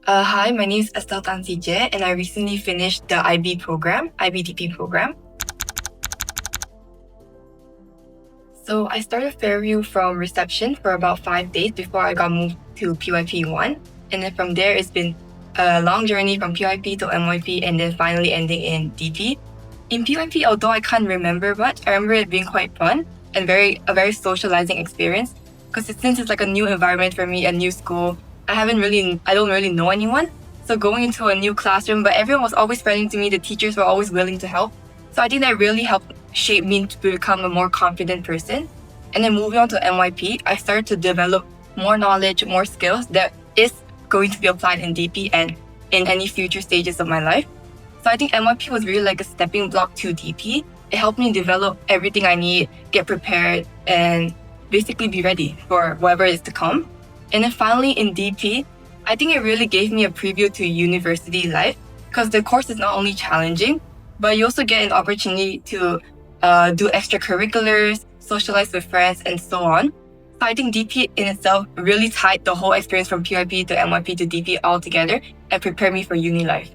Hi, my name is Estelle Tan Xijie, and I recently finished the IBDP program. So I started Fairview from reception for about 5 days before I got moved to PYP 1. And then from there, it's been a long journey from PYP to MYP and then finally ending in DP. In PYP, although I can't remember much, I remember it being quite fun and a very socializing experience. Because since it's like a new environment for me, a new school, I don't really know anyone. So going into a new classroom, but everyone was always friendly to me. The teachers were always willing to help. So I think that really helped shape me to become a more confident person. And then moving on to NYP, I started to develop more knowledge, more skills that is going to be applied in DP and in any future stages of my life. So I think NYP was really like a stepping block to DP. It helped me develop everything I need, get prepared, and basically be ready for whatever is to come. And then finally in DP, I think it really gave me a preview to university life because the course is not only challenging, but you also get an opportunity to do extracurriculars, socialize with friends, and so on. So I think DP in itself really tied the whole experience from PYP to NYP to DP all together and prepared me for uni life.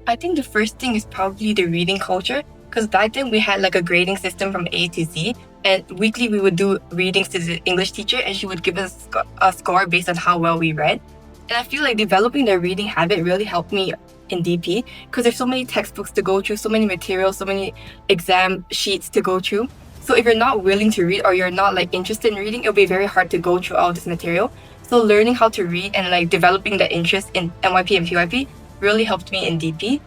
I think the first thing is probably the reading culture, because back then we had like a grading system from A to Z, and weekly we would do readings to the English teacher, and she would give us a score based on how well we read. And I feel like developing the reading habit really helped me in DP because there's so many textbooks to go through, so many materials, so many exam sheets to go through. So if you're not willing to read or you're not like interested in reading, it'll be very hard to go through all this material. So learning how to read and like developing the interest in NYP and PYP really helped me in DP.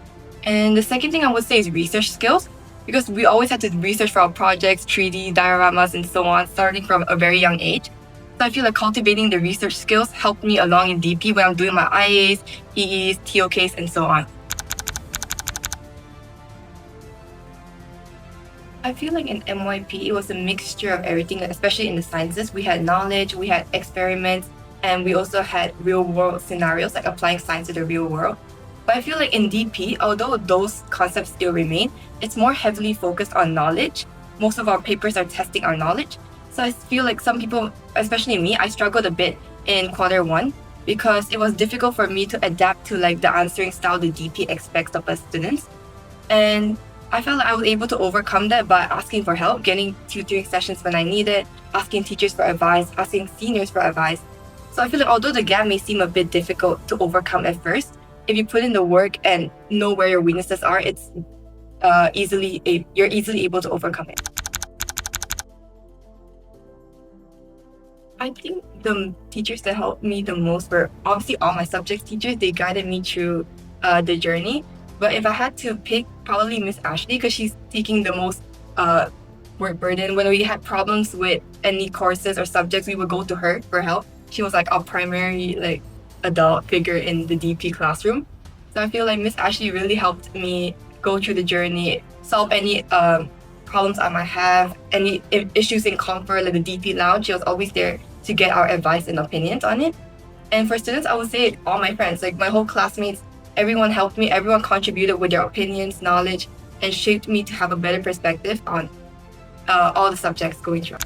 And the second thing I would say is research skills, because we always had to research for our projects, 3D dioramas, and so on, starting from a very young age. So I feel like cultivating the research skills helped me along in DP when I'm doing my IAs, EEs, TOKs, and so on. I feel like in MYP, it was a mixture of everything, especially in the sciences. We had knowledge, we had experiments, and we also had real-world scenarios, like applying science to the real world. But I feel like in DP, although those concepts still remain, it's more heavily focused on knowledge. Most of our papers are testing our knowledge. So I feel like some people, especially me, I struggled a bit in quarter one because it was difficult for me to adapt to like the answering style the DP expects of us students. And I felt like I was able to overcome that by asking for help, getting tutoring sessions when I needed, asking teachers for advice, asking seniors for advice. So I feel like although the gap may seem a bit difficult to overcome at first, if you put in the work and know where your weaknesses are, you're easily able to overcome it. I think the teachers that helped me the most were obviously all my subject teachers. They guided me through the journey. But if I had to pick, probably Miss Ashley, because she's taking the most work burden. When we had problems with any courses or subjects, we would go to her for help. She was like our primary like adult figure in the DP classroom. So I feel like Miss Ashley really helped me go through the journey, solve any problems I might have, any issues in comfort, like the DP lounge. She was always there to get our advice and opinions on it. And for students, I would say all my friends, like my whole classmates, everyone helped me, everyone contributed with their opinions, knowledge, and shaped me to have a better perspective on all the subjects going through.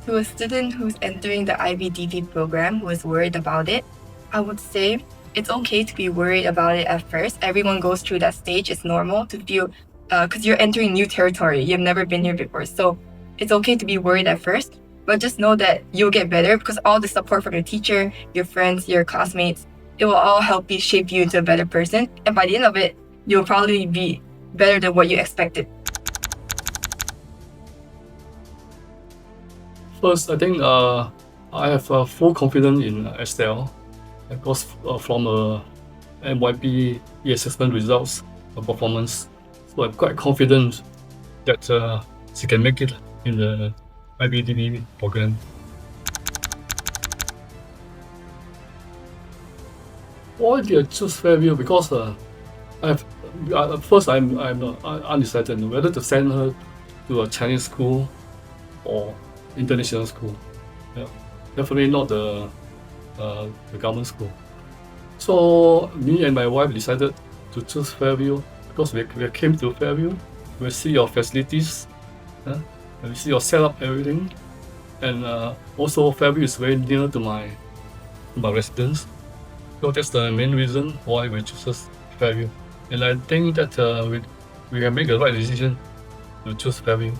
To a student who's entering the IBDP program who is worried about it, I would say it's okay to be worried about it at first. Everyone goes through that stage. It's normal to feel, because you're entering new territory. You've never been here before. So it's okay to be worried at first, but just know that you'll get better because all the support from your teacher, your friends, your classmates, it will all help you shape you into a better person. And by the end of it, you'll probably be better than what you expected. First, I think I have full confidence in Estelle because from NYP assessment results performance. So I'm quite confident that she can make it in the IBDP program. Why did I choose Fairview? Because first I'm undecided whether to send her to a Chinese school or international school. Yeah, definitely not the government school. So me and my wife decided to choose Fairview because we came to Fairview. We see your facilities, You see your setup, everything, and also Fairview is very near to my residence. So that's the main reason why we choose Fairview. And I think that we can make the right decision to choose Fairview.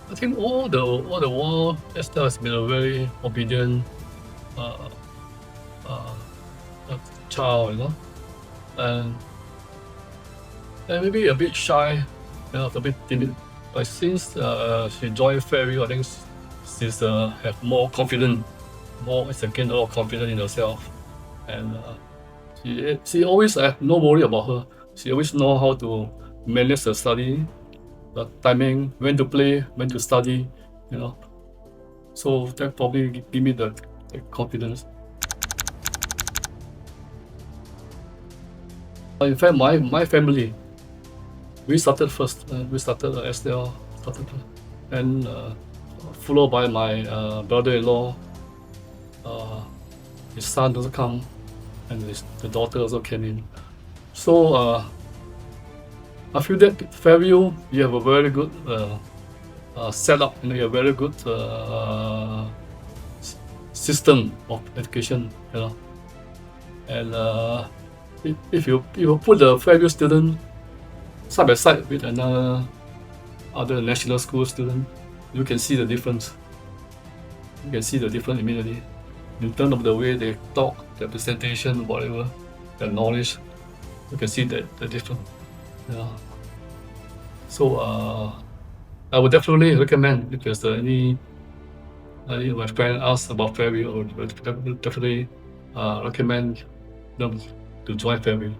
I think all the while Estelle has been a very obedient child, you know, and maybe a bit shy, you know, a bit timid. But since she joined Fairview, I think she's have more confidence, gained a lot of confidence in herself, and she always have no worry about her. She always know how to manage the study, the timing, when to play, when to study, you know. So that probably give me the confidence. In fact, my family, we started first. We started Estelle started, and followed by my brother-in-law. His son also come, and the daughter also came in. So I feel that Fairview, you have a very good setup, you know, you have a very good system of education, you know. And if you put the Fairview student side by side with other national school student, you can see the difference. You can see the difference immediately in terms of the way they talk, their presentation, whatever, their knowledge. You can see the difference. Yeah. So I would definitely recommend if there's any my friend asks about Fairview, I would definitely recommend them to join Fairview.